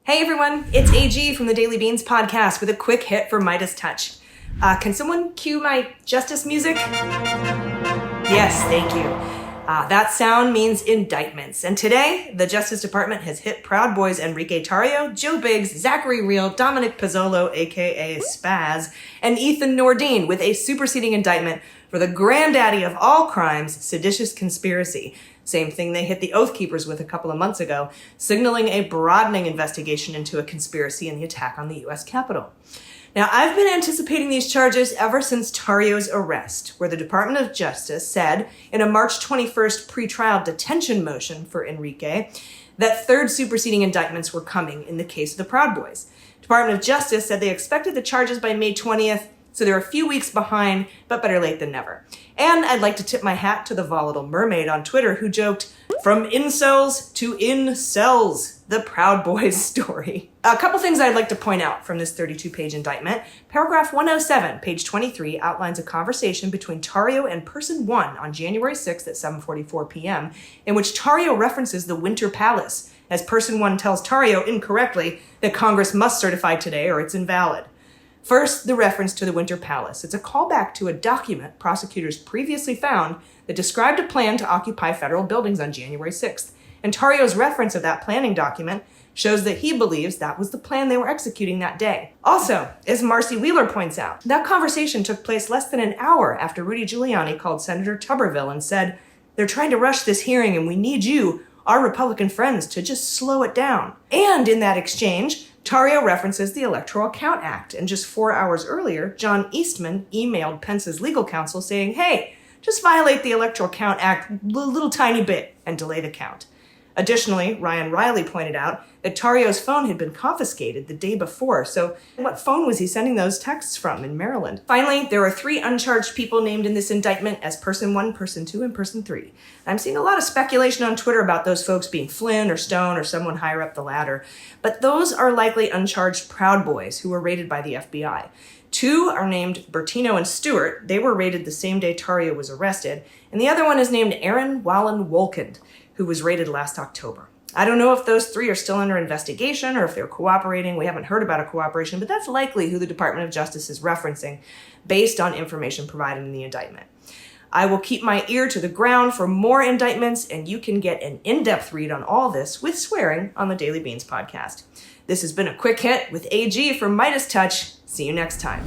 Hey everyone, it's AG from the Daily Beans podcast with a quick hit for MeidasTouch. Can someone cue my justice music? Yes, thank you. That sound means indictments. And today, the Justice Department has hit Proud Boys Enrique Tarrio, Joe Biggs, Zachary Real, Dominic Pizzolo, aka Spaz, and Ethan Nordine with a superseding indictment for the granddaddy of all crimes, seditious conspiracy. Same thing they hit the Oath Keepers with a couple of months ago, signaling a broadening investigation into a conspiracy in the attack on the U.S. Capitol. Now, I've been anticipating these charges ever since Tarrio's arrest, where the Department of Justice said in a March 21st pretrial detention motion for Enrique that third superseding indictments were coming in the case of the Proud Boys. Department of Justice said they expected the charges by May 20th, so they're a few weeks behind, but better late than never. And I'd like to tip my hat to the volatile mermaid on Twitter who joked, "From incels to in-cells, the Proud Boys story." A couple things I'd like to point out from this 32-page indictment. Paragraph 107, page 23, outlines a conversation between Tarrio and Person 1 on January 6th at 7:44 p.m., in which Tarrio references the Winter Palace, as Person 1 tells Tarrio incorrectly that Congress must certify today or it's invalid. First, the reference to the Winter Palace. It's a callback to a document prosecutors previously found that described a plan to occupy federal buildings on January 6th. And Tarrio's reference of that planning document shows that he believes that was the plan they were executing that day. Also, as Marcy Wheeler points out, that conversation took place less than an hour after Rudy Giuliani called Senator Tuberville and said, "They're trying to rush this hearing and we need you, our Republican friends, to just slow it down." And in that exchange, Tarrio references the Electoral Count Act, and just 4 hours earlier, John Eastman emailed Pence's legal counsel saying, "Hey, just violate the Electoral Count Act a little tiny bit and delay the count." Additionally, Ryan Riley pointed out that Tarrio's phone had been confiscated the day before, so what phone was he sending those texts from in Maryland? Finally, there are 3 uncharged people named in this indictment as Person 1, Person 2, and Person 3. I'm seeing a lot of speculation on Twitter about those folks being Flynn or Stone or someone higher up the ladder, but those are likely uncharged Proud Boys who were raided by the FBI. 2 are named Bertino and Stewart. They were raided the same day Tarrio was arrested, and the other one is named Aaron Wallen Wolkind, who was raided last October. I don't know if those 3 are still under investigation or if they're cooperating. We haven't heard about a cooperation, but that's likely who the Department of Justice is referencing based on information provided in the indictment. I will keep my ear to the ground for more indictments, and you can get an in-depth read on all this with swearing on the Daily Beans podcast. This has been a quick hit with AG from MeidasTouch. See you next time.